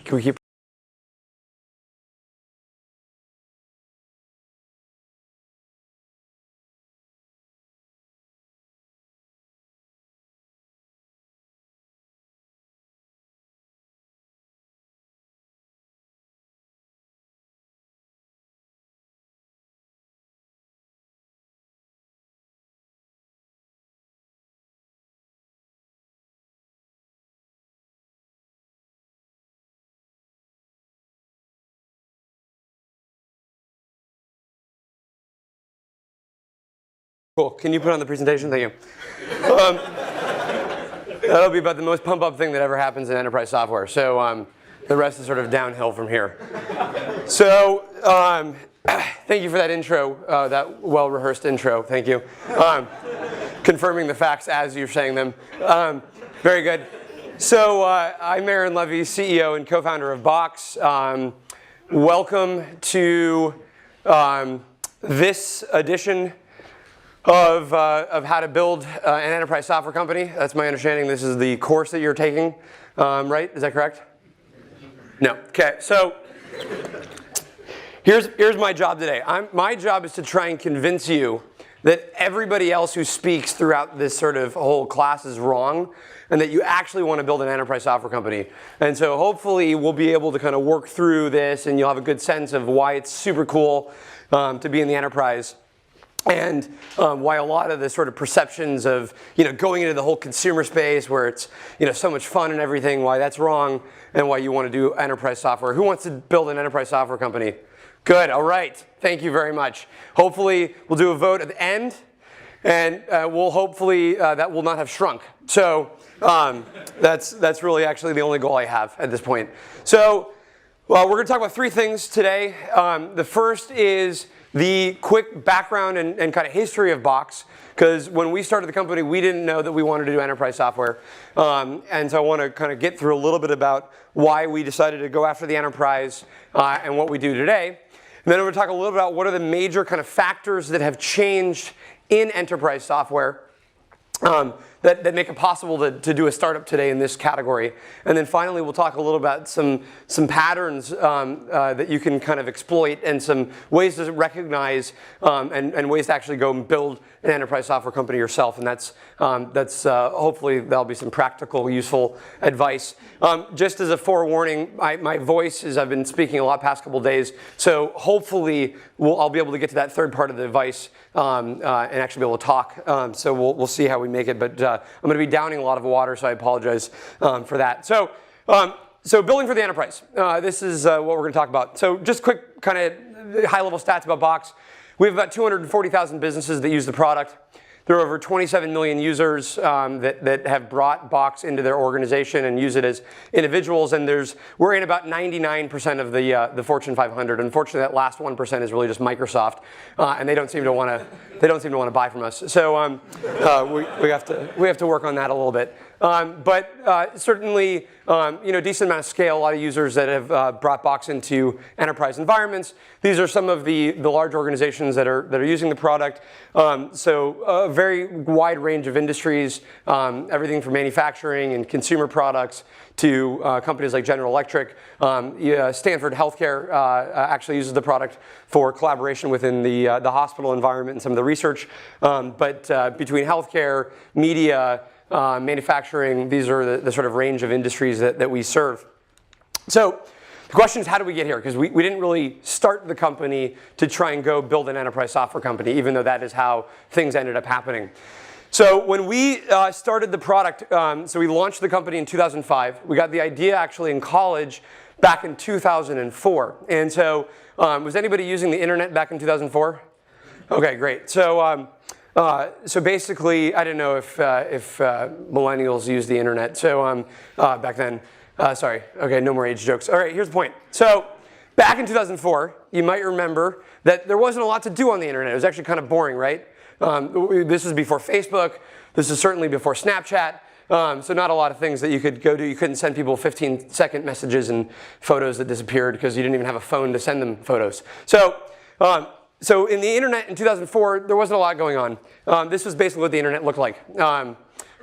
Can we keep? Cool. Can you put on the presentation? Thank you. That'll be about the most pump-up thing that ever happens in enterprise software. So the rest is sort of downhill from here. So thank you for that intro, that well-rehearsed intro. Thank you. Confirming the facts as you're saying them. Very good. So I'm Aaron Levie, CEO and co-founder of Box. Welcome to this edition of how to build an enterprise software company. That's my understanding. This is the course that you're taking, right? Is that correct? No. Okay. So here's my job today. My job is to try and convince you that everybody else who speaks throughout this sort of whole class is wrong, and that you actually want to build an enterprise software company. And so hopefully we'll be able to kind of work through this, and you'll have a good sense of why it's super cool to be in the enterprise. And why a lot of the sort of perceptions of going into the whole consumer space where it's so much fun and everything, why that's wrong, and why you want to do enterprise software. Who wants to build an enterprise software company? Good. All right. Thank you very much. Hopefully we'll do a vote at the end, and we'll hopefully that will not have shrunk. So that's really actually the only goal I have at this point. So we're going to talk about three things today. The first is the quick background and kind of history of Box, because when we started the company, we didn't know that we wanted to do enterprise software. And so I want to kind of get through a little bit about why we decided to go after the enterprise and what we do today. And then I'm going to talk a little bit about what are the major kind of factors that have changed in enterprise software that make it possible to do a startup today in this category. And then finally, we'll talk a little about some patterns that you can kind of exploit, and some ways to recognize and ways to actually go and build an enterprise software company yourself. And that's hopefully that'll be some practical, useful advice. Just as a forewarning, my voice is, I've been speaking a lot past couple days, so hopefully I'll be able to get to that third part of the advice and actually be able to talk. So we'll see how we make it, but I'm going to be downing a lot of water, so I apologize for that. So building for the enterprise. This is what we're going to talk about. So just quick kind of high-level stats about Box. We have about 240,000 businesses that use the product. There are over 27 million users that have brought Box into their organization and use it as individuals. And we're in about 99% of the Fortune 500. Unfortunately, that last 1% is really just Microsoft, and they don't seem to want to buy from us. So we have to work on that a little bit. But certainly, decent amount of scale. A lot of users that have brought Box into enterprise environments. These are some of the large organizations that are using the product. So a very wide range of industries, everything from manufacturing and consumer products to companies like General Electric. Stanford Healthcare actually uses the product for collaboration within the hospital environment and some of the research. But between healthcare, media, manufacturing, these are the sort of range of industries that we serve. So the question is, how did we get here? Because we didn't really start the company to try and go build an enterprise software company, even though that is how things ended up happening. So when we started the product, so we launched the company in 2005. We got the idea actually in college back in 2004. And so was anybody using the internet back in 2004? Okay, great. So basically, I didn't know if millennials use the internet. So back then, sorry. Okay, no more age jokes. All right, here's the point. So back in 2004, you might remember that there wasn't a lot to do on the internet. It was actually kind of boring, right? This is before Facebook. This is certainly before Snapchat. So not a lot of things that you could go do. You couldn't send people 15-second messages and photos that disappeared because you didn't even have a phone to send them photos. So in the internet in 2004, there wasn't a lot going on. This was basically what the internet looked like.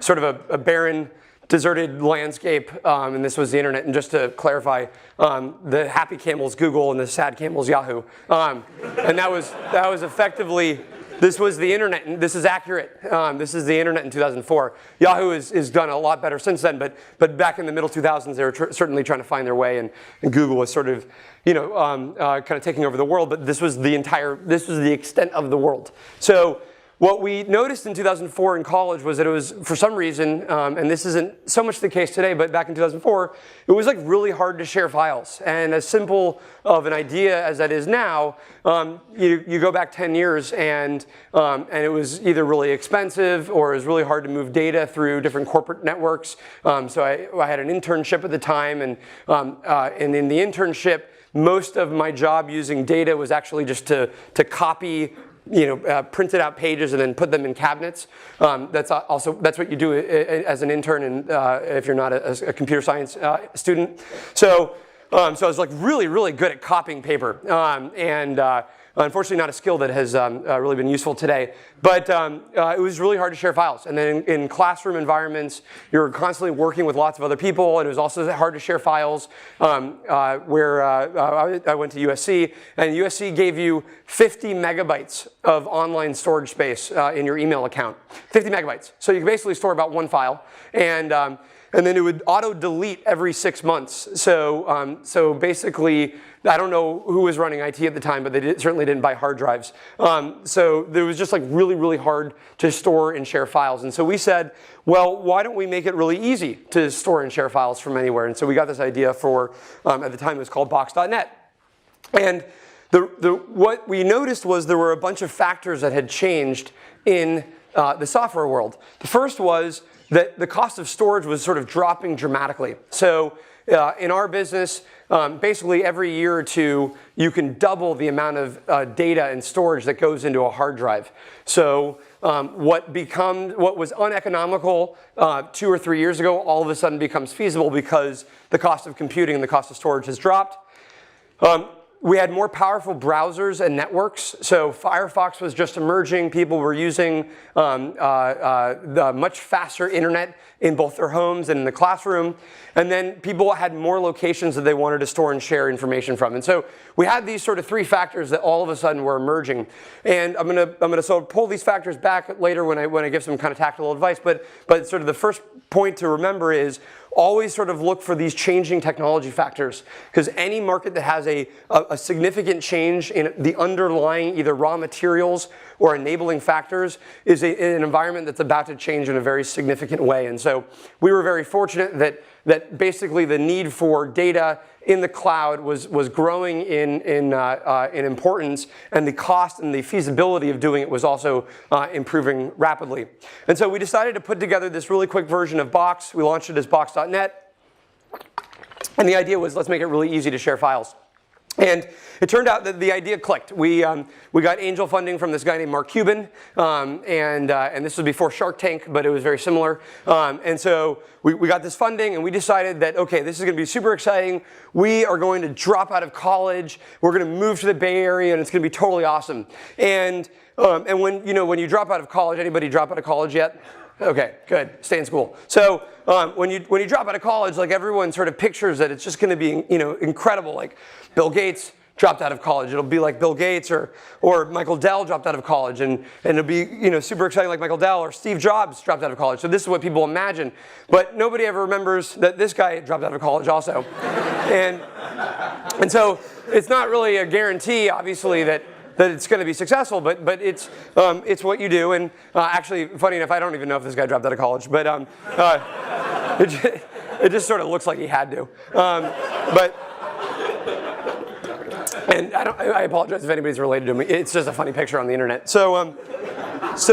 Sort of a barren deserted landscape, and this was the internet. And just to clarify, the happy camel's Google and the sad camel's Yahoo. And that was effectively, this was the internet, and this is accurate. This is the internet in 2004. Yahoo has done a lot better since then, but back in the middle 2000s, they were certainly trying to find their way, and Google was sort of, kind of taking over the world. But this was the extent of the world. So what we noticed in 2004 in college was that it was, for some reason, and this isn't so much the case today, but back in 2004, it was like really hard to share files. And as simple of an idea as that is now, you go back 10 years and it was either really expensive or it was really hard to move data through different corporate networks. So I had an internship at the time, and in the internship, most of my job using data was actually just to copy printed out pages and then put them in cabinets. That's what you do as an intern, and if you're not a computer science student. So I was like really good at copying paper, and unfortunately not a skill that has really been useful today. But it was really hard to share files. And then in classroom environments, you're constantly working with lots of other people, and it was also hard to share files. Where I went to USC, and USC gave you 50 megabytes of online storage space in your email account. 50 megabytes. So you can basically store about one file, and then it would auto-delete every 6 months. So basically, I don't know who was running IT at the time, but they certainly didn't buy hard drives. So there was just like really hard to store and share files. And so we said, well, why don't we make it really easy to store and share files from anywhere? And so we got this idea for, at the time it was called box.net. And what we noticed was there were a bunch of factors that had changed in the software world. The first was that the cost of storage was sort of dropping dramatically. So in our business, basically every year or two, you can double the amount of data and storage that goes into a hard drive. So what was uneconomical 2 or 3 years ago, all of a sudden becomes feasible because the cost of computing and the cost of storage has dropped. We had more powerful browsers and networks. So Firefox was just emerging. People were using the much faster internet in both their homes and in the classroom. And then people had more locations that they wanted to store and share information from. And so we had these sort of 3 factors that all of a sudden were emerging. And I'm gonna sort of pull these factors back later when I give some kind of tactical advice. But sort of the first point to remember is always sort of look for these changing technology factors, because any market that has a significant change in the underlying either raw materials or enabling factors is an environment that's about to change in a very significant way. And so we were very fortunate that basically the need for data in the cloud was growing in importance, and the cost and the feasibility of doing it was also improving rapidly. And so we decided to put together this really quick version of Box. We launched it as box.net. And the idea was, let's make it really easy to share files. And it turned out that the idea clicked. We got angel funding from this guy named Mark Cuban, and this was before Shark Tank, but it was very similar. And so we got this funding, and we decided that, okay, this is going to be super exciting. We are going to drop out of college. We're going to move to the Bay Area, and it's going to be totally awesome. And when you drop out of college, anybody drop out of college yet? Okay, good. Stay in school. So when you drop out of college, like everyone sort of pictures that it's just going to be incredible. Like Bill Gates dropped out of college. It'll be like Bill Gates or Michael Dell dropped out of college, and it'll be super exciting like Michael Dell, or Steve Jobs dropped out of college. So this is what people imagine, but nobody ever remembers that this guy dropped out of college also, and so it's not really a guarantee, obviously, that it's going to be successful, but it's what you do. And actually, funny enough, I don't even know if this guy dropped out of college, but it just sort of looks like he had to. And I apologize if anybody's related to me. It's just a funny picture on the internet. So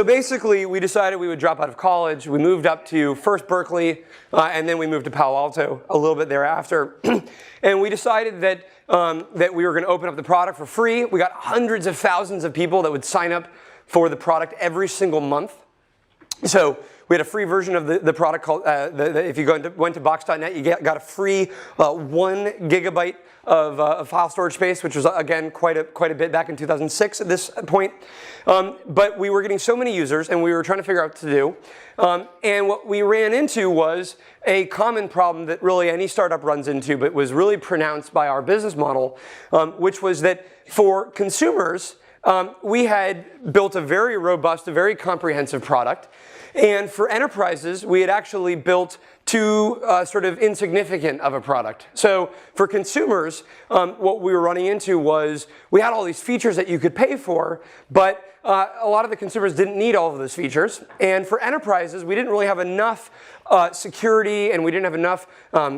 basically, we decided we would drop out of college. We moved up to first Berkeley, and then we moved to Palo Alto a little bit thereafter. And we decided that we were going to open up the product for free. We got hundreds of thousands of people that would sign up for the product every single month. So We had a free version of the product called, if you went to box.net, you got a free 1 gigabyte of file storage space, which was, again, quite a bit back in 2006 at this point. But we were getting so many users, and we were trying to figure out what to do. And what we ran into was a common problem that really any startup runs into, but was really pronounced by our business model, which was that for consumers, we had built a very robust, a very comprehensive product. And for enterprises, we had actually built too sort of insignificant of a product. So for consumers, what we were running into was we had all these features that you could pay for, but a lot of the consumers didn't need all of those features. And for enterprises, we didn't really have enough security, and we didn't have enough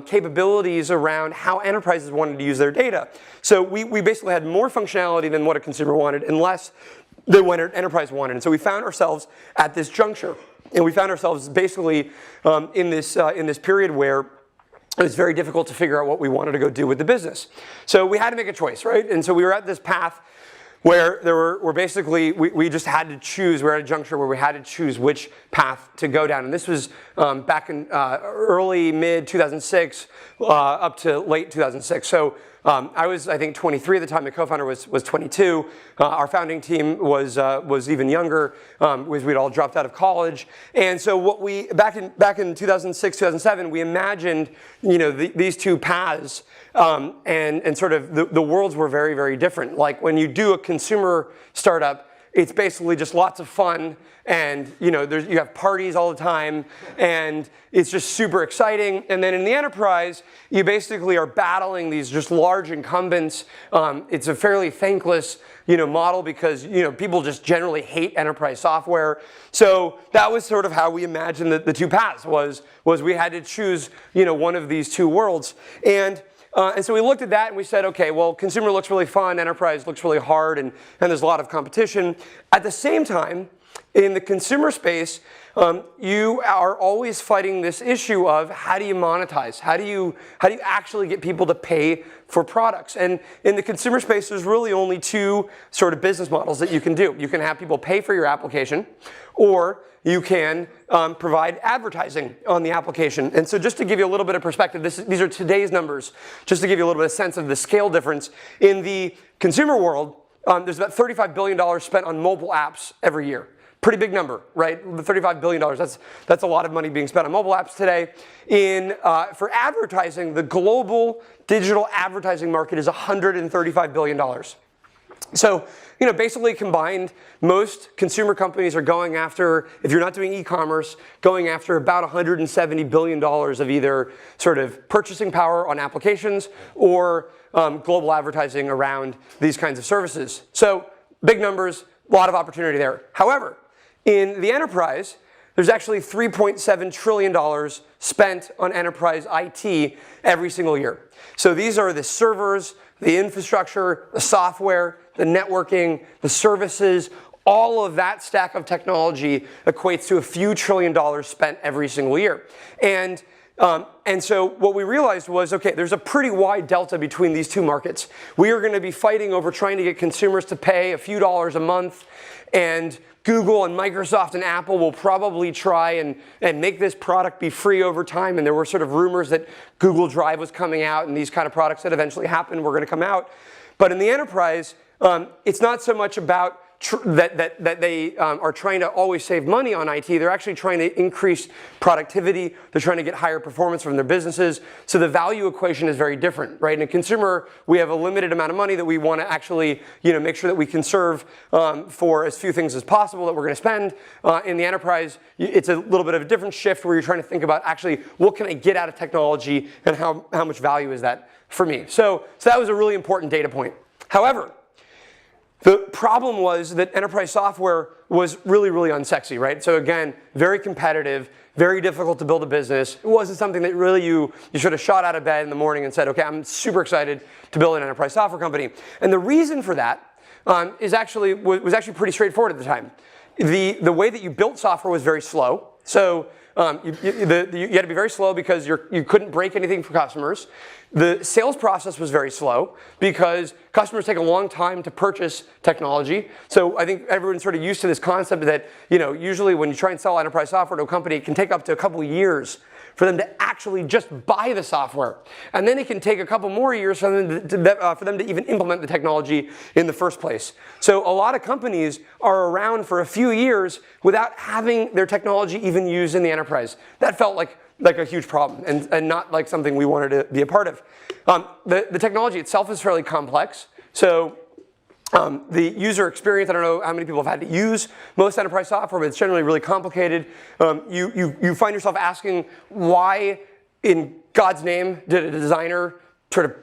capabilities around how enterprises wanted to use their data. So we basically had more functionality than what a consumer wanted and less than what an enterprise wanted. And so we found ourselves at this juncture. And we found ourselves basically in this period where it was very difficult to figure out what we wanted to go do with the business. So we had to make a choice, right? And so we were at this path where we just had to choose. We were at a juncture where we had to choose which path to go down. And this was back in early, mid 2006 up to late 2006. So I was, I think, 23 at the time. My co-founder was 22. Our founding team was even younger. We'd all dropped out of college. And so what we back in 2006, 2007, we imagined these two paths, and sort of the worlds were very, very different. Like when you do a consumer startup, it's basically just lots of fun, and you have parties all the time, and it's just super exciting. And then in the enterprise, you basically are battling these just large incumbents. It's a fairly thankless model because people just generally hate enterprise software. So that was sort of how we imagined the two paths was we had to choose one of these two worlds. And so we looked at that and we said, okay, well, consumer looks really fun, enterprise looks really hard, and there's a lot of competition. At the same time, in the consumer space, you are always fighting this issue of how do you monetize? How do you actually get people to pay for products? And in the consumer space, there's really only two sort of business models that you can do. You can have people pay for your application, or you can provide advertising on the application. And so just to give you a little bit of perspective, these are today's numbers, just to give you a little bit of sense of the scale difference. In the consumer world, there's about $35 billion spent on mobile apps every year. Pretty big number, right? $35 billion, that's a lot of money being spent on mobile apps today. For advertising, the global digital advertising market is $135 billion. So, basically combined, most consumer companies are going after, if you're not doing e-commerce, going after about $170 billion of either sort of purchasing power on applications or global advertising around these kinds of services. So, big numbers, a lot of opportunity there. However, in the enterprise, there's actually $3.7 trillion spent on enterprise IT every single year. So these are the servers, the infrastructure, the software, the networking, the services. All of that stack of technology equates to a few trillion dollars spent every single year. And so what we realized was, okay, there's a pretty wide delta between these two markets. We are going to be fighting over trying to get consumers to pay a few dollars a month, and Google and Microsoft and Apple will probably try and make this product be free over time. And there were sort of rumors that Google Drive was coming out, and these kind of products that eventually happened were going to come out. But in the enterprise, it's not so much about that they are trying to always save money on IT. They're actually trying to increase productivity. They're trying to get higher performance from their businesses. So the value equation is very different, right? In a consumer, we have a limited amount of money that we want to actually, make sure that we conserve for as few things as possible that we're going to spend. In the enterprise, it's a little bit of a different shift where you're trying to think about actually what can I get out of technology and how much value is that for me. So that was a really important data point. However, the problem was that enterprise software was really, really unsexy, right? So again, very competitive, very difficult to build a business. It wasn't something that really you should have shot out of bed in the morning and said, okay, I'm super excited to build an enterprise software company. And the reason for that was actually pretty straightforward at the time. The way that you built software was very slow. So you had to be very slow because you couldn't break anything for customers. The sales process was very slow because customers take a long time to purchase technology. So I think everyone's sort of used to this concept that, usually when you try and sell enterprise software to a company, it can take up to a couple of years for them to actually just buy the software. And then it can take a couple more years for them to even implement the technology in the first place. So a lot of companies are around for a few years without having their technology even used in the enterprise. That felt like a huge problem and not like something we wanted to be a part of. The technology itself is fairly complex. So the user experience, I don't know how many people have had to use most enterprise software, but it's generally really complicated. You find yourself asking, why in God's name did a designer sort of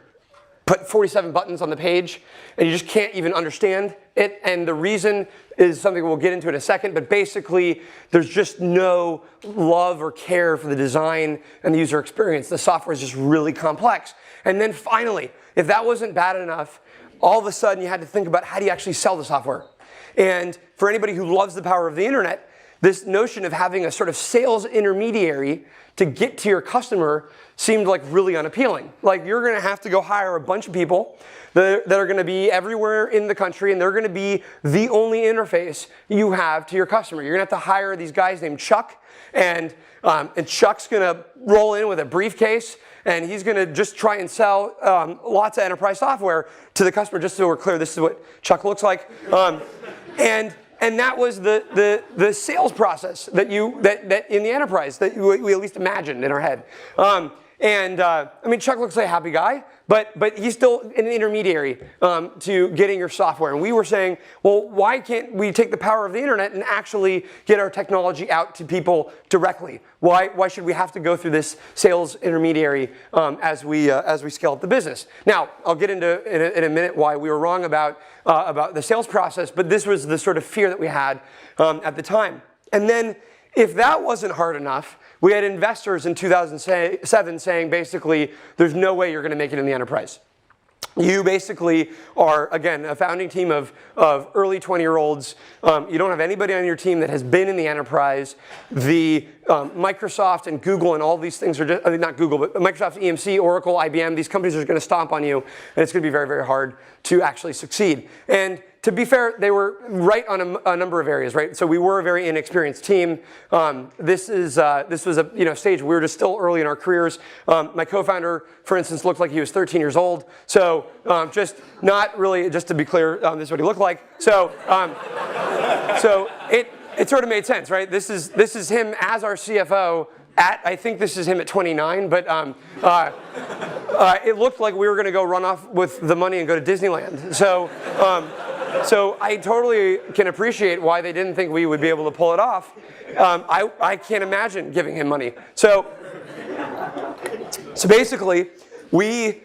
put 47 buttons on the page, and you just can't even understand it? And the reason is something we'll get into in a second, but basically there's just no love or care for the design and the user experience. The software is just really complex. And then finally, if that wasn't bad enough, all of a sudden you had to think about, how do you actually sell the software? And for anybody who loves the power of the internet, this notion of having a sort of sales intermediary to get to your customer seemed like really unappealing. Like, you're going to have to go hire a bunch of people that are going to be everywhere in the country, and they're going to be the only interface you have to your customer. You're going to have to hire these guys named Chuck, and Chuck's going to roll in with a briefcase, and he's going to just try and sell lots of enterprise software to the customer. Just so we're clear, this is what Chuck looks like. And that was the sales process that in the enterprise that we at least imagined in our head. I mean, Chuck looks like a happy guy, but he's still an intermediary to getting your software. And we were saying, well, why can't we take the power of the internet and actually get our technology out to people directly? Why should we have to go through this sales intermediary as we scale up the business? Now, I'll get into in a minute why we were wrong about the sales process, but this was the sort of fear that we had at the time. And then, if that wasn't hard enough, we had investors in 2007 saying, basically, there's no way you're going to make it in the enterprise. You basically are, again, a founding team of early 20-year-olds. You don't have anybody on your team that has been in the enterprise. The Microsoft and Google and all these things are just, I mean, not Google, but Microsoft, EMC, Oracle, IBM, these companies are going to stomp on you, and it's going to be very, very hard to actually succeed. And to be fair, they were right on a number of areas, right? So we were a very inexperienced team. This was a stage we were just still early in our careers. My co-founder, for instance, looked like he was 13 years old. So just not really, just to be clear, this is what he looked like. So it sort of made sense, right? This is him as our CFO. I think this is him at 29, but it looked like we were going to go run off with the money and go to Disneyland. So I totally can appreciate why they didn't think we would be able to pull it off. I can't imagine giving him money. So basically, we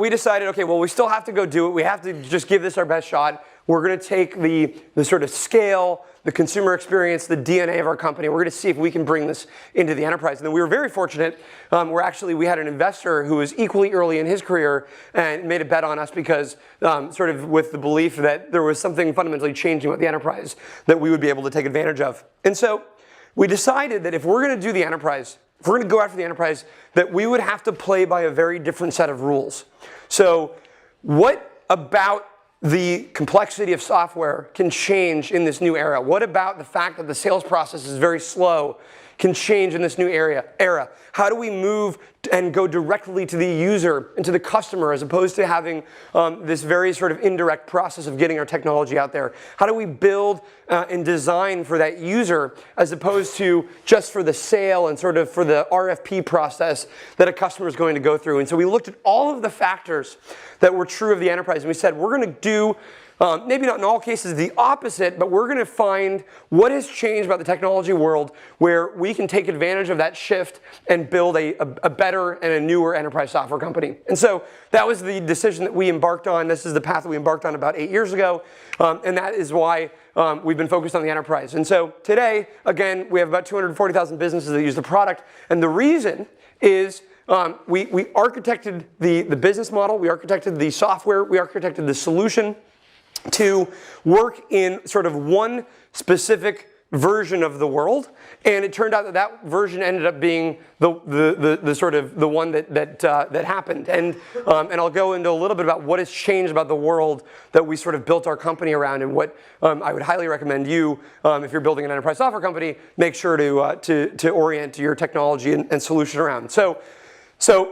decided, okay, well, we still have to go do it. We have to just give this our best shot. We're going to take the sort of scale, the consumer experience, the DNA of our company. We're going to see if we can bring this into the enterprise. And then we were very fortunate. We had an investor who was equally early in his career and made a bet on us because sort of with the belief that there was something fundamentally changing with the enterprise that we would be able to take advantage of. And so we decided that if we're going to do the enterprise, if we're going to go after the enterprise, that we would have to play by a very different set of rules. So what about the complexity of software can change in this new era? What about the fact that the sales process is very slow can change in this new era? How do we move and go directly to the user and to the customer as opposed to having this very sort of indirect process of getting our technology out there? How do we build and design for that user as opposed to just for the sale and sort of for the RFP process that a customer is going to go through? And so we looked at all of the factors that were true of the enterprise, and we said, we're going to do maybe not in all cases the opposite, but we're going to find what has changed about the technology world where we can take advantage of that shift and build a better and a newer enterprise software company. And so that was the decision that we embarked on. This is the path that we embarked on about 8 years ago, and that is why we've been focused on the enterprise. And so today, again, we have about 240,000 businesses that use the product, and the reason is we architected the business model, we architected the software, we architected the solution to work in sort of one specific version of the world, and it turned out that that version ended up being the sort of the one that happened. And I'll go into a little bit about what has changed about the world that we sort of built our company around, and what I would highly recommend you, if you're building an enterprise software company, make sure to orient your technology and solution around. So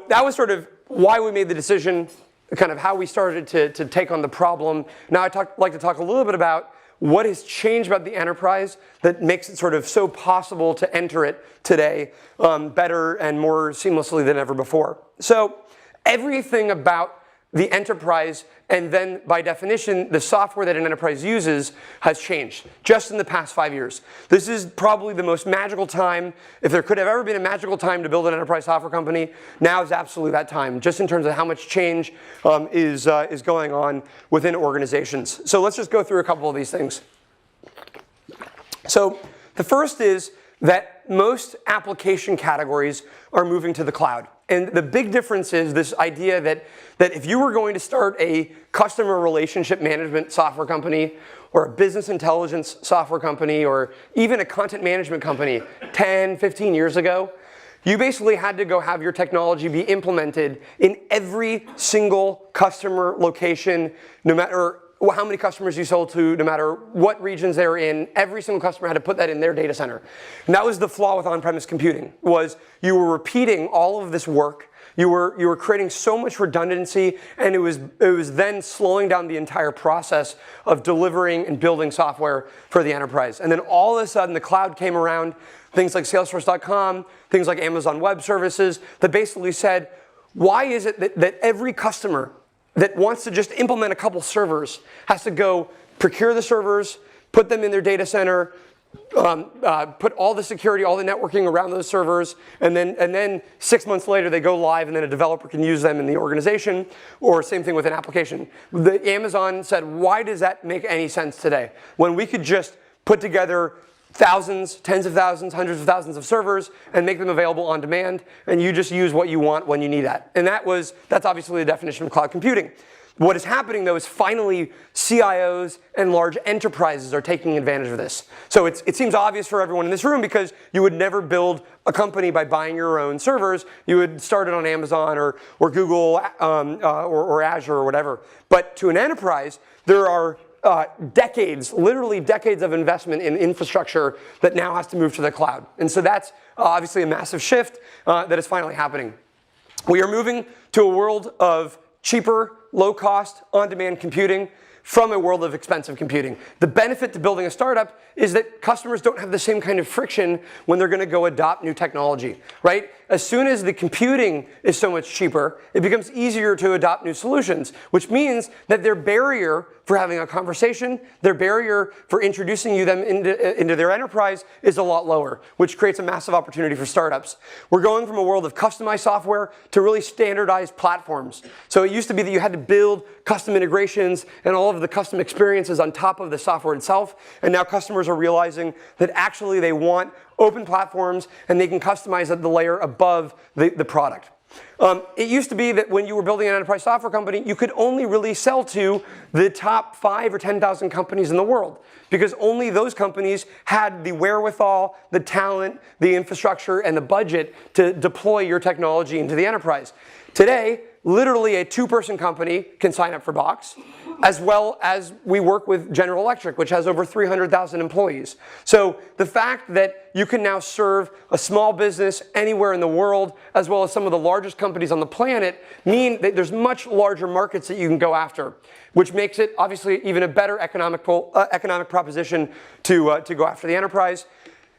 that was sort of why we made the decision, kind of how we started to take on the problem. Now I'd like to talk a little bit about what has changed about the enterprise that makes it sort of so possible to enter it today better and more seamlessly than ever before. So everything about the enterprise, and then by definition, the software that an enterprise uses, has changed just in the past 5 years. This is probably the most magical time. If there could have ever been a magical time to build an enterprise software company, now is absolutely that time, just in terms of how much change is going on within organizations. So let's just go through a couple of these things. So the first is that most application categories are moving to the cloud. And the big difference is this idea that if you were going to start a customer relationship management software company, or a business intelligence software company, or even a content management company 10, 15 years ago, you basically had to go have your technology be implemented in every single customer location, no matter how many customers you sold to, no matter what regions they were in. Every single customer had to put that in their data center. And that was the flaw with on-premise computing, was you were repeating all of this work. You were creating so much redundancy, and it was then slowing down the entire process of delivering and building software for the enterprise. And then all of a sudden the cloud came around, things like Salesforce.com, things like Amazon Web Services, that basically said, why is it that every customer that wants to just implement a couple servers has to go procure the servers, put them in their data center, put all the security, all the networking around those servers, and then 6 months later they go live, and then a developer can use them in the organization, or same thing with an application. Amazon said, why does that make any sense today, when we could just put together thousands, tens of thousands, hundreds of thousands of servers and make them available on demand, and you just use what you want when you need that. And that's obviously the definition of cloud computing. What is happening, though, is finally CIOs and large enterprises are taking advantage of this. So it seems obvious for everyone in this room, because you would never build a company by buying your own servers. You would start it on Amazon or Google or Azure or whatever. But to an enterprise, there are decades, literally decades of investment in infrastructure that now has to move to the cloud. And so that's obviously a massive shift that is finally happening. We are moving to a world of cheaper, low-cost, on-demand computing from a world of expensive computing. The benefit to building a startup is that customers don't have the same kind of friction when they're going to go adopt new technology, right? As soon as the computing is so much cheaper, it becomes easier to adopt new solutions, which means that their barrier for having a conversation, their barrier for introducing them into their enterprise is a lot lower, which creates a massive opportunity for startups. We're going from a world of customized software to really standardized platforms. So it used to be that you had to build custom integrations and all of the custom experiences on top of the software itself, and now customers are realizing that actually they want open platforms, and they can customize at the layer above the product. It used to be that when you were building an enterprise software company, you could only really sell to the top 5 or 10,000 companies in the world, because only those companies had the wherewithal, the talent, the infrastructure, and the budget to deploy your technology into the enterprise. Today, literally a 2-person company can sign up for Box, as well as we work with General Electric, which has over 300,000 employees. So the fact that you can now serve a small business anywhere in the world, as well as some of the largest companies on the planet, mean that there's much larger markets that you can go after, which makes it obviously even a better economic proposition to go after the enterprise.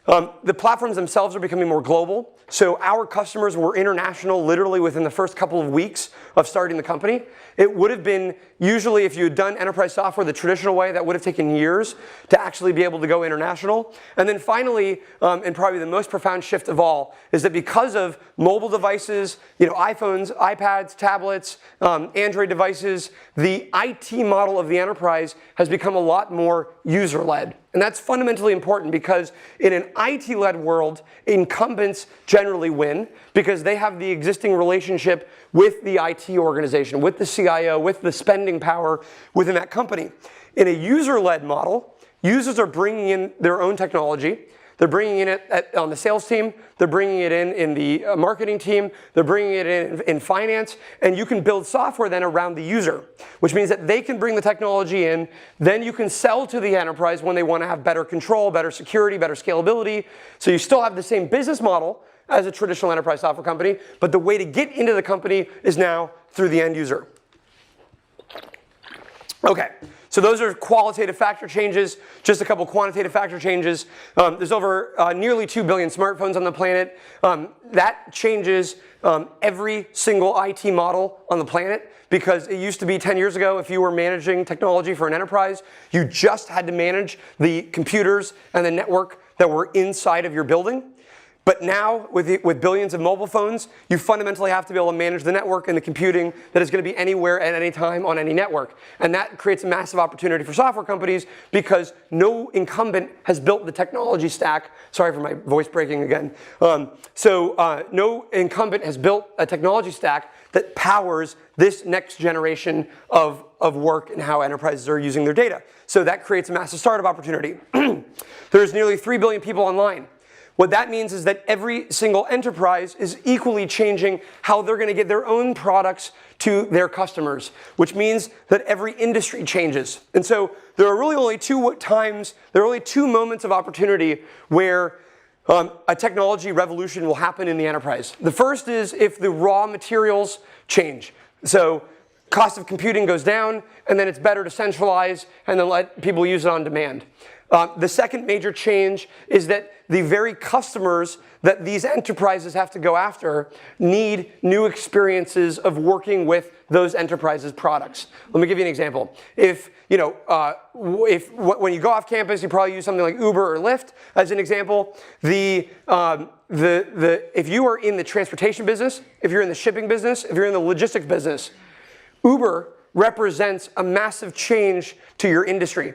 The platforms themselves are becoming more global. So our customers were international literally within the first couple of weeks of starting the company. It would have been, usually if you had done enterprise software the traditional way, that would have taken years to actually be able to go international. And then finally, and probably the most profound shift of all, is that because of mobile devices, iPhones, iPads, tablets, Android devices, the IT model of the enterprise has become a lot more user-led. And that's fundamentally important, because in an IT-led world, incumbents generally win because they have the existing relationship with the IT organization, with the CIO, with the spending power within that company. In a user-led model, users are bringing in their own technology. They're bringing it on the sales team. They're bringing it in the marketing team. They're bringing it in finance. And you can build software then around the user, which means that they can bring the technology in. Then you can sell to the enterprise when they want to have better control, better security, better scalability. So you still have the same business model as a traditional enterprise software company, but the way to get into the company is now through the end user. Okay. So those are qualitative factor changes, just a couple quantitative factor changes. There's over nearly 2 billion smartphones on the planet. That changes every single IT model on the planet, because it used to be 10 years ago, if you were managing technology for an enterprise, you just had to manage the computers and the network that were inside of your building. But now, with billions of mobile phones, you fundamentally have to be able to manage the network and the computing that is going to be anywhere at any time on any network. And that creates a massive opportunity for software companies, because no incumbent has built the technology stack. Sorry for my voice breaking again. No incumbent has built a technology stack that powers this next generation of work and how enterprises are using their data. So that creates a massive startup opportunity. There's nearly 3 billion people online. What that means is that every single enterprise is equally changing how they're going to get their own products to their customers, which means that every industry changes. And so there are really only two moments of opportunity where a technology revolution will happen in the enterprise. The first is if the raw materials change. So cost of computing goes down, and then it's better to centralize and then let people use it on demand. The second major change is that the very customers that these enterprises have to go after need new experiences of working with those enterprises' products. Let me give you an example. When you go off campus, you probably use something like Uber or Lyft as an example. If you are in the transportation business, if you're in the shipping business, if you're in the logistics business, Uber represents a massive change to your industry.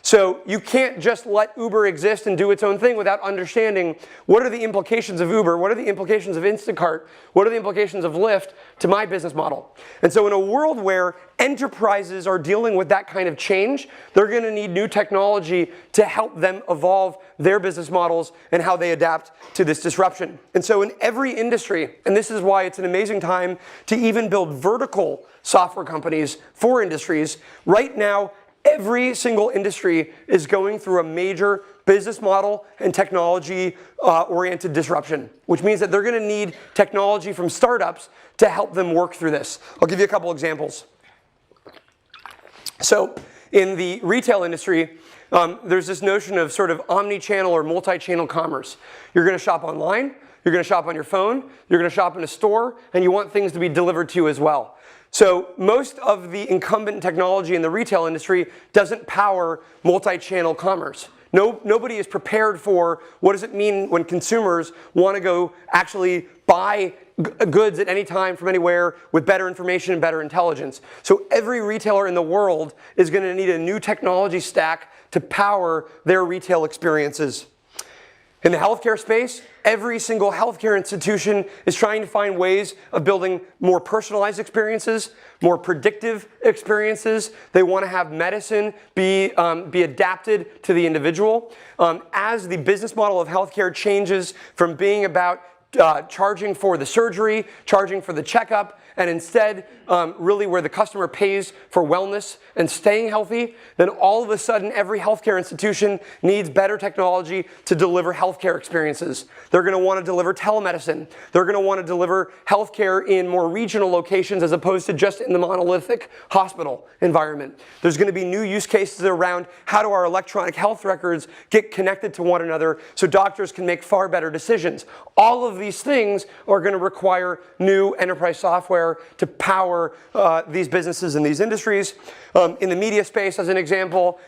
So you can't just let Uber exist and do its own thing without understanding what are the implications of Uber, what are the implications of Instacart, what are the implications of Lyft to my business model. And so in a world where enterprises are dealing with that kind of change, they're going to need new technology to help them evolve their business models and how they adapt to this disruption. And so in every industry, and this is why it's an amazing time to even build vertical software companies for industries, right now, every single industry is going through a major business model and technology-oriented disruption, which means that they're going to need technology from startups to help them work through this. I'll give you a couple examples. So in the retail industry, there's this notion of sort of omni-channel or multi-channel commerce. You're going to shop online, you're going to shop on your phone, you're going to shop in a store, and you want things to be delivered to you as well. So most of the incumbent technology in the retail industry doesn't power multi-channel commerce. Nobody is prepared for what does it mean when consumers want to go actually buy goods at any time from anywhere with better information and better intelligence. So every retailer in the world is going to need a new technology stack to power their retail experiences. In the healthcare space, every single healthcare institution is trying to find ways of building more personalized experiences, more predictive experiences. They want to have medicine be adapted to the individual. As the business model of healthcare changes from being about charging for the surgery, charging for the checkup, and instead really where the customer pays for wellness and staying healthy, then all of a sudden every healthcare institution needs better technology to deliver healthcare experiences. They're going to want to deliver telemedicine. They're going to want to deliver healthcare in more regional locations as opposed to just in the monolithic hospital environment. There's going to be new use cases around how do our electronic health records get connected to one another so doctors can make far better decisions. All of these things are going to require new enterprise software to power these businesses and these industries. In the media space, as an example,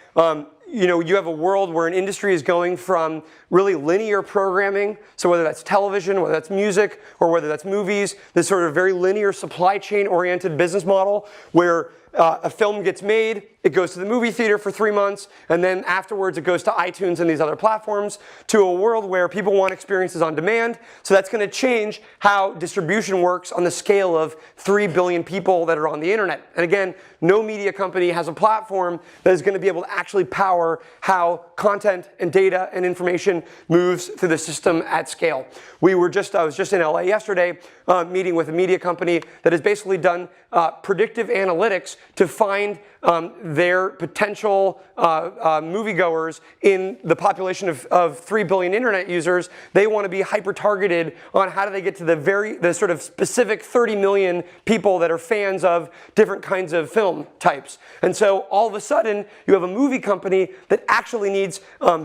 you have a world where an industry is going from really linear programming, so whether that's television, whether that's music, or whether that's movies, this sort of very linear supply chain oriented business model where a film gets made, it goes to the movie theater for 3 months, and then afterwards it goes to iTunes and these other platforms, to a world where people want experiences on demand. So that's going to change how distribution works on the scale of 3 billion people that are on the internet. And again, no media company has a platform that is going to be able to actually power how content and data and information moves through the system at scale. I was just in LA yesterday meeting with a media company that has basically done predictive analytics to find their potential moviegoers in the population of 3 billion internet users. They want to be hyper-targeted on how do they get to the sort of specific 30 million people that are fans of different kinds of film types. And so all of a sudden, you have a movie company that actually needs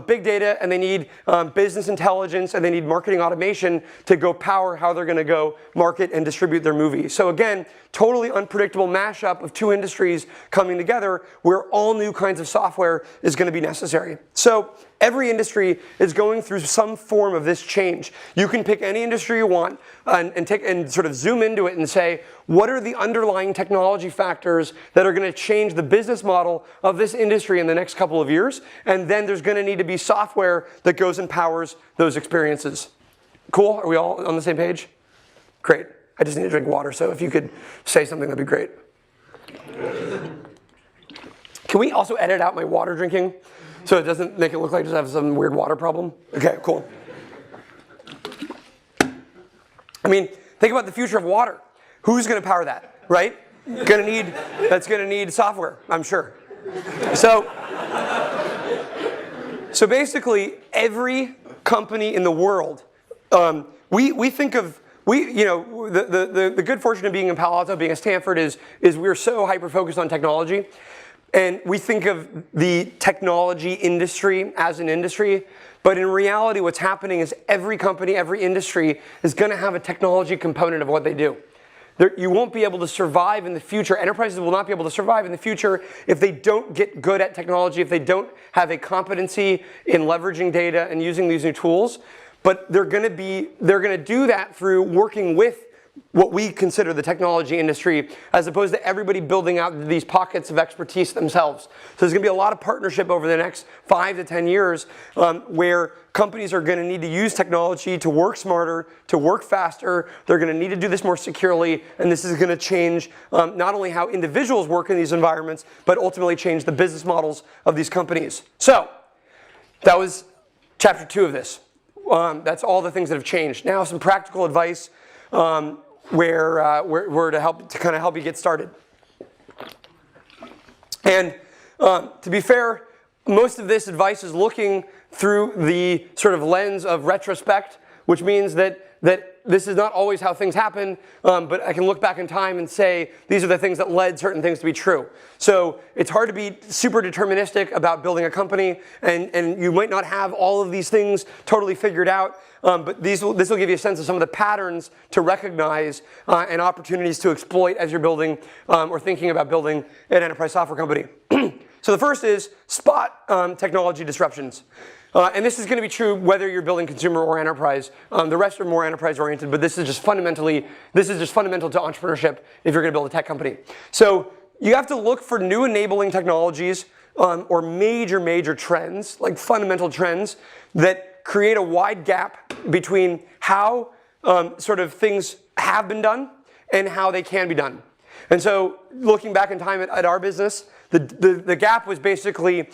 big data, and they need business intelligence, and they need marketing automation to go power how they're going to go market and distribute their movie. So again, totally unpredictable mashup of two industries coming together where all new kinds of software is going to be necessary. So every industry is going through some form of this change. You can pick any industry you want and sort of zoom into it and say, what are the underlying technology factors that are going to change the business model of this industry in the next couple of years? And then there's going to need to be software that goes and powers those experiences. Cool? Are we all on the same page? Great. I just need to drink water, so if you could say something, that'd be great. Can we also edit out my water drinking so it doesn't make it look like I just have some weird water problem? Okay, cool. I mean, think about the future of water. Who's going to power that, right? That's going to need software, I'm sure. So basically, every company in the world, we think of. The good fortune of being in Palo Alto, being at Stanford, is we're so hyper-focused on technology. And we think of the technology industry as an industry. But in reality, what's happening is every company, every industry is going to have a technology component of what they do. You won't be able to survive in the future. Enterprises will not be able to survive in the future if they don't get good at technology, if they don't have a competency in leveraging data and using these new tools. But they're going to do that through working with what we consider the technology industry, as opposed to everybody building out these pockets of expertise themselves. So there's going to be a lot of partnership over the next 5 to 10 years where companies are going to need to use technology to work smarter, to work faster. They're going to need to do this more securely, and this is going to change not only how individuals work in these environments, but ultimately change the business models of these companies. So that was chapter 2 of this. That's all the things that have changed. Now, some practical advice where to kind of help you get started. And to be fair, most of this advice is looking through the sort of lens of retrospect, which means that this is not always how things happen, but I can look back in time and say these are the ththings that led certain things to be true. So it's hard to be super deterministic about building a company, and you might not have all of these things totally figured out, but this will give you a sense of some of the patterns to recognize and opportunities to exploit as you're building or thinking about building an enterprise software company. So the first is spot technology disruptions. And this is going to be true whether you're building consumer or enterprise. The rest are more enterprise-oriented, but this is just fundamental to entrepreneurship if you're going to build a tech company. So you have to look for new enabling technologies or major trends, like fundamental trends, that create a wide gap between how sort of things have been done and how they can be done. And so looking back in time at our business, the gap was basically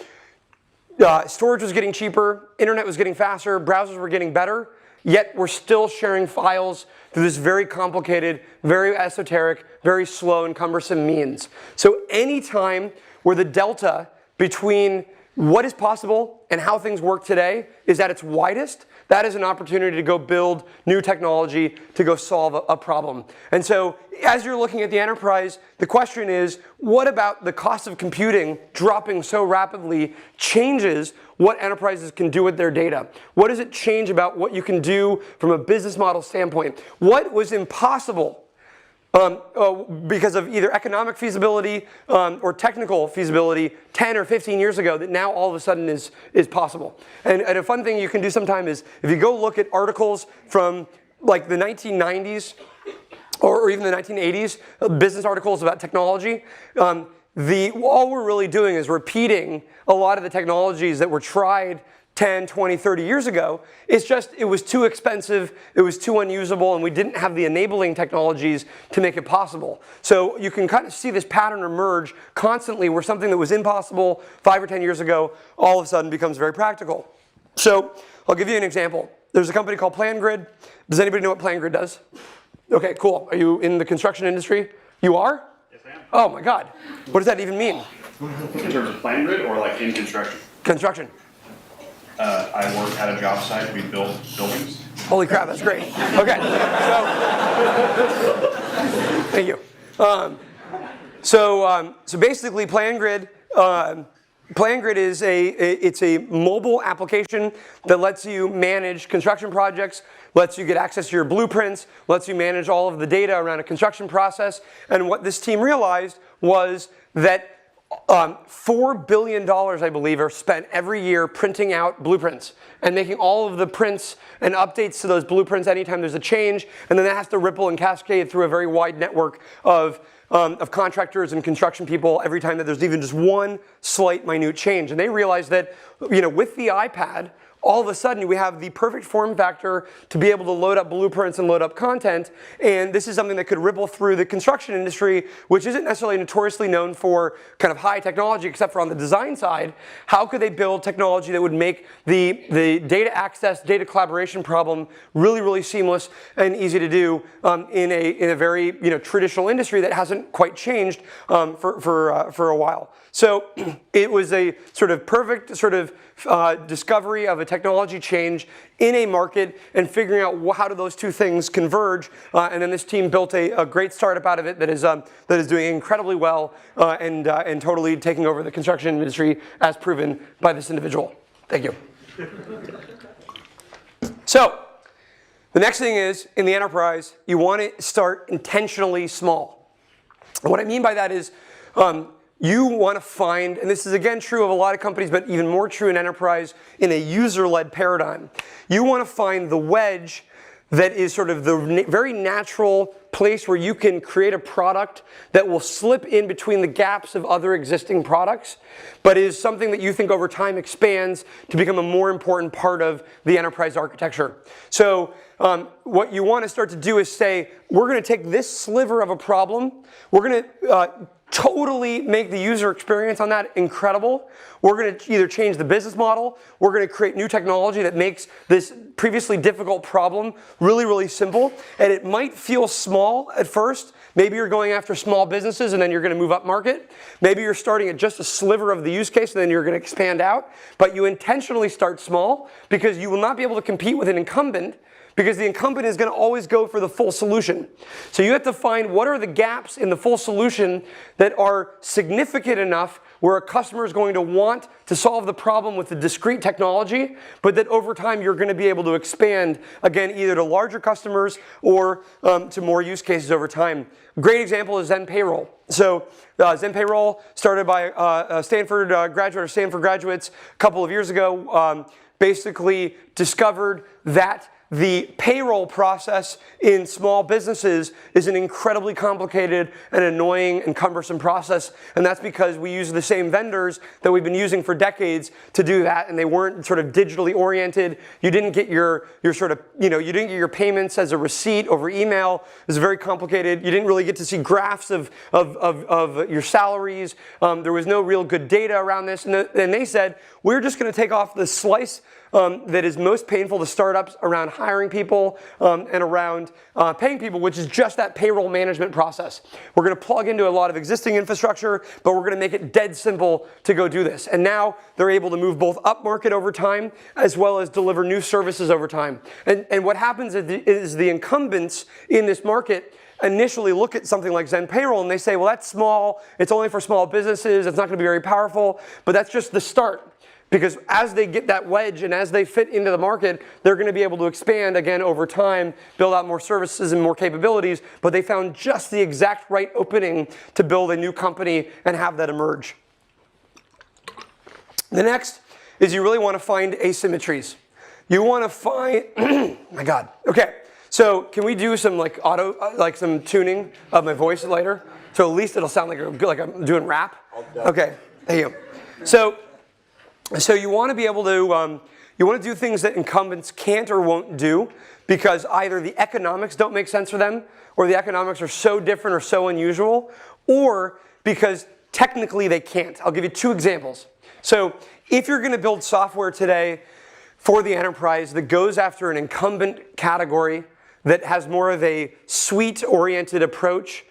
storage was getting cheaper, internet was getting faster, browsers were getting better, yet we're still sharing files through this very complicated, very esoteric, very slow and cumbersome means. So any time where the delta between what is possible and how things work today is at its widest, that is an opportunity to go build new technology to go solve a problem. And so as you're looking at the enterprise, the question is, what about the cost of computing dropping so rapidly changes what enterprises can do with their data? What does it change about what you can do from a business model standpoint? What was impossible because of either economic feasibility or technical feasibility 10 or 15 years ago that now all of a sudden is possible. And a fun thing you can do sometime is if you go look at articles from like the 1990s or even the 1980s, business articles about technology, all we're really doing is repeating a lot of the technologies that were tried 10, 20, 30 years ago. It's just, it was too expensive, it was too unusable, and we didn't have the enabling technologies to make it possible. So you can kind of see this pattern emerge constantly where something that was impossible 5 or 10 years ago all of a sudden becomes very practical. So I'll give you an example. There's a company called PlanGrid. Does anybody know what PlanGrid does? Okay, cool. Are you in the construction industry? You are? Yes, I am. Oh my God. What does that even mean? In terms of PlanGrid or like in construction? Construction. I work at a job site. We build buildings. Holy crap, that's great. Okay, so thank you. So basically, PlanGrid is it's a mobile application that lets you manage construction projects, lets you get access to your blueprints, lets you manage all of the data around a construction process. And what this team realized was that $4 billion, I believe, are spent every year printing out blueprints and making all of the prints and updates to those blueprints anytime there's a change, and then that has to ripple and cascade through a very wide network of contractors and construction people every time that there's even just one slight minute change. And they realized that, with the iPad, all of a sudden we have the perfect form factor to be able to load up blueprints and load up content, and this is something that could ripple through the construction industry, which isn't necessarily notoriously known for kind of high technology except for on the design side. How could they build technology that would make the data access, data collaboration problem really, really seamless and easy to do in a very traditional industry that hasn't quite changed for a while. So it was a sort of perfect discovery of a technology change in a market and figuring out how do those two things converge. And then this team built a great startup out of it that is doing incredibly well and totally taking over the construction industry as proven by this individual. Thank you. So the next thing is, in the enterprise, you want to start intentionally small. And what I mean by that is, you want to find, and this is again true of a lot of companies, but even more true in enterprise in a user-led paradigm. You want to find the wedge that is sort of the very natural place where you can create a product that will slip in between the gaps of other existing products, but is something that you think over time expands to become a more important part of the enterprise architecture. So what you want to start to do is say, we're going to take this sliver of a problem, we're going to totally make the user experience on that incredible. We're going to either change the business model, we're going to create new technology that makes this previously difficult problem really, really simple. And it might feel small at first. Maybe you're going after small businesses and then you're going to move up market. Maybe you're starting at just a sliver of the use case and then you're going to expand out. But you intentionally start small because you will not be able to compete with an incumbent, because the incumbent is going to always go for the full solution. So you have to find what are the gaps in the full solution that are significant enough where a customer is going to want to solve the problem with the discrete technology, but that over time you're going to be able to expand, again, either to larger customers or to more use cases over time. A great example is Zen Payroll. So Zen Payroll started by a Stanford graduate or Stanford graduates a couple of years ago, basically discovered that the payroll process in small businesses is an incredibly complicated and annoying and cumbersome process, and that's because we use the same vendors that we've been using for decades to do that, and they weren't sort of digitally oriented. You didn't get your sort of, you didn't get your payments as a receipt over email. It was very complicated. You didn't really get to see graphs of your salaries. There was no real good data around this, and they said, we're just going to take off the slice that is most painful to startups around hiring people and around paying people, which is just that payroll management process. We're going to plug into a lot of existing infrastructure, but we're going to make it dead simple to go do this. And now they're able to move both up market over time as well as deliver new services over time. And what happens is the incumbents in this market initially look at something like Zen Payroll and they say, well, that's small, it's only for small businesses, it's not going to be very powerful, but that's just the start. Because as they get that wedge and as they fit into the market, they're going to be able to expand again over time, build out more services and more capabilities, but they found just the exact right opening to build a new company and have that emerge. The next is you really want to find asymmetries. You want to find, my God, okay. So can we do some some tuning of my voice later? So at least it'll sound like I'm doing rap. Okay, there you go. So you want to be able to, you want to do things that incumbents can't or won't do because either the economics don't make sense for them, or the economics are so different or so unusual, or because technically they can't. I'll give you 2 examples. So if you're going to build software today for the enterprise that goes after an incumbent category that has more of a suite-oriented approach,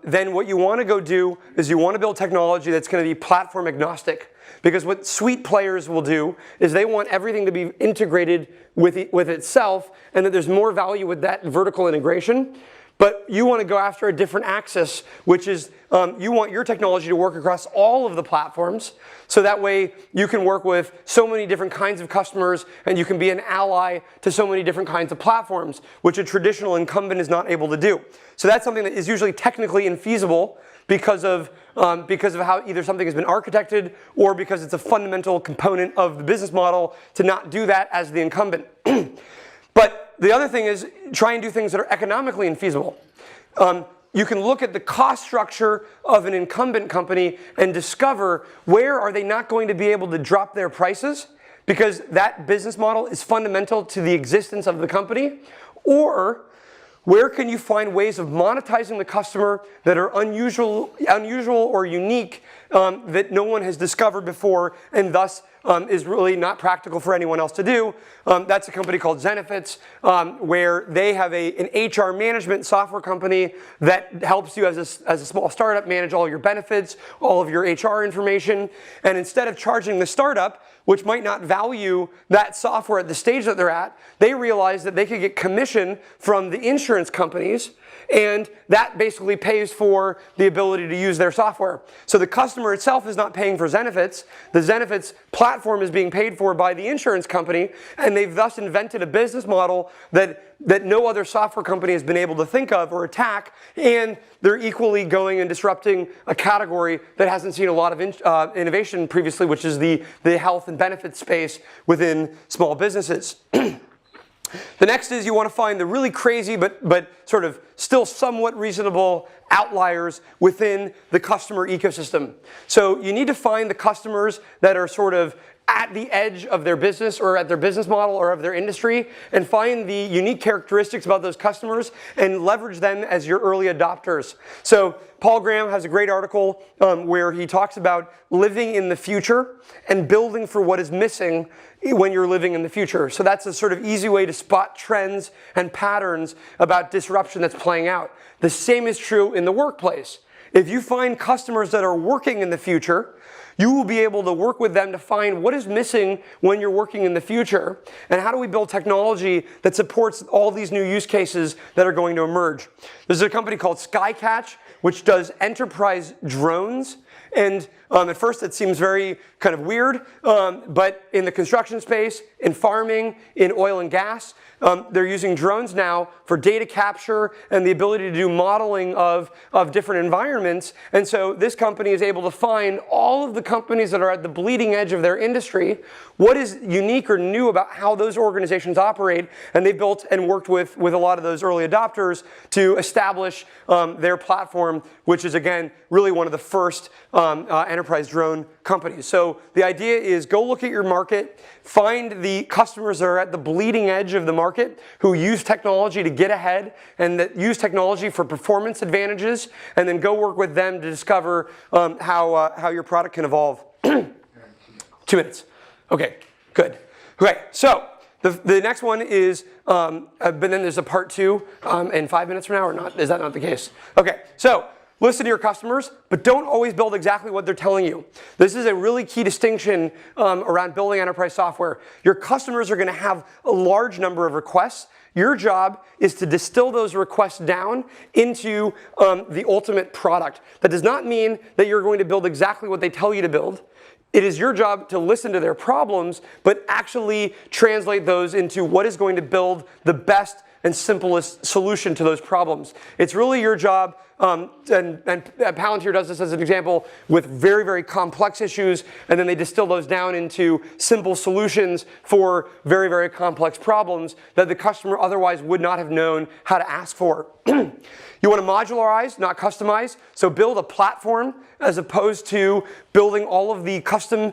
then what you want to go do is you want to build technology that's going to be platform agnostic. Because what suite players will do is they want everything to be integrated with itself, and that there's more value with that vertical integration. But you want to go after a different axis, which is you want your technology to work across all of the platforms, so that way you can work with so many different kinds of customers, and you can be an ally to so many different kinds of platforms, which a traditional incumbent is not able to do. So that's something that is usually technically infeasible because of how either something has been architected or because it's a fundamental component of the business model to not do that as the incumbent. But the other thing is try and do things that are economically infeasible. You can look at the cost structure of an incumbent company and discover where are they not going to be able to drop their prices because that business model is fundamental to the existence of the company, or where can you find ways of monetizing the customer that are unusual or unique that no one has discovered before, and thus is really not practical for anyone else to do. That's a company called Zenefits, where they have an HR management software company that helps you as a small startup manage all your benefits, all of your HR information. And instead of charging the startup, which might not value that software at the stage that they're at, they realize that they could get commission from the insurance companies, and that basically pays for the ability to use their software. So the customer itself is not paying for Zenefits. The Zenefits platform is being paid for by the insurance company, and they've thus invented a business model that no other software company has been able to think of or attack, and they're equally going and disrupting a category that hasn't seen a lot of innovation previously, which is the health and benefits space within small businesses. The next is you want to find the really crazy but sort of still somewhat reasonable outliers within the customer ecosystem. So you need to find the customers that are sort of at the edge of their business or at their business model or of their industry, and find the unique characteristics about those customers and leverage them as your early adopters. So Paul Graham has a great article where he talks about living in the future and building for what is missing when you're living in the future. So that's a sort of easy way to spot trends and patterns about disruption that's playing out. The same is true in the workplace. If you find customers that are working in the future, you will be able to work with them to find what is missing when you're working in the future, and how do we build technology that supports all these new use cases that are going to emerge. There's a company called Skycatch, which does enterprise drones. And at first it seems very kind of weird, but in the construction space, in farming, in oil and gas, they're using drones now for data capture and the ability to do modeling of different environments. And so this company is able to find all of the companies that are at the bleeding edge of their industry, what is unique or new about how those organizations operate, and they've built and worked with a lot of those early adopters to establish their platform, which is, again, really one of the first enterprise drone companies. So the idea is go look at your market, find the customers that are at the bleeding edge of the market who use technology to get ahead and that use technology for performance advantages, and then go work with them to discover how your product can evolve. 2 minutes. Okay, good. Okay, so the next one is, but then there's a part 2 in 5 minutes from now, or not? Is that not the case? Okay, so listen to your customers, but don't always build exactly what they're telling you. This is a really key distinction around building enterprise software. Your customers are going to have a large number of requests. Your job is to distill those requests down into the ultimate product. That does not mean that you're going to build exactly what they tell you to build. It is your job to listen to their problems, but actually translate those into what is going to build the best and simplest solution to those problems. It's really your job, and Palantir does this as an example with very, very complex issues, and then they distill those down into simple solutions for very, very complex problems that the customer otherwise would not have known how to ask for. You want to modularize, not customize. So build a platform as opposed to building all of the custom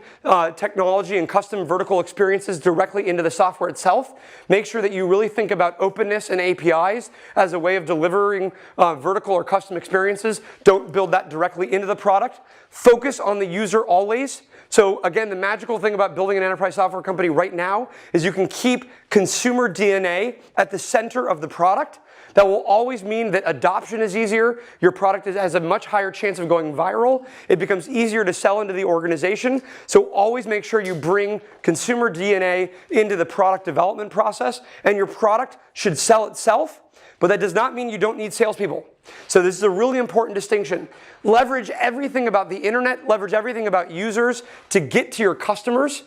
technology and custom vertical experiences directly into the software itself. Make sure that you really think about openness and APIs as a way of delivering vertical or custom experiences. Don't build that directly into the product. Focus on the user always. So again, the magical thing about building an enterprise software company right now is you can keep consumer DNA at the center of the product. That will always mean that adoption is easier. Your product has a much higher chance of going viral. It becomes easier to sell into the organization. So always make sure you bring consumer DNA into the product development process. And your product should sell itself. But that does not mean you don't need salespeople. So this is a really important distinction. Leverage everything about the internet, leverage everything about users to get to your customers.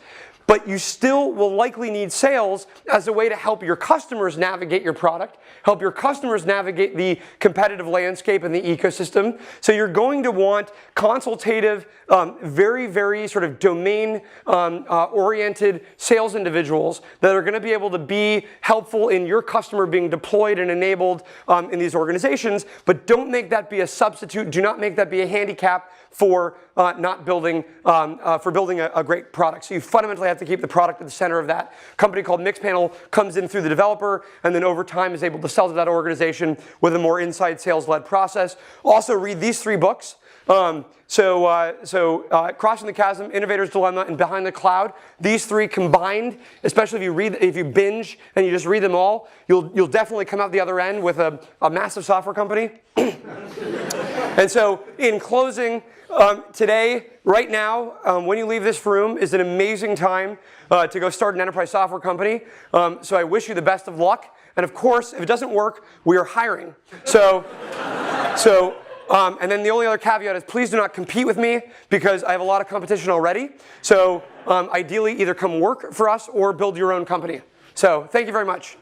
But you still will likely need sales as a way to help your customers navigate your product, help your customers navigate the competitive landscape and the ecosystem. So you're going to want consultative, very, very sort of domain-oriented sales individuals that are going to be able to be helpful in your customer being deployed and enabled in these organizations. But don't make that be a substitute. Do not make that be a handicap for building a great product. So you fundamentally have to keep the product at the center of that. A company called Mixpanel comes in through the developer and then over time is able to sell to that organization with a more inside sales-led process. Also read these 3 books. Crossing the Chasm, Innovator's Dilemma, and Behind the Cloud. These 3 combined, especially if you binge and you just read them all, you'll definitely come out the other end with a massive software company. And so in closing, today, right now, when you leave this room is an amazing time to go start an enterprise software company. So I wish you the best of luck. And of course, if it doesn't work, we are hiring. And then the only other caveat is please do not compete with me because I have a lot of competition already. So ideally, either come work for us or build your own company. So thank you very much.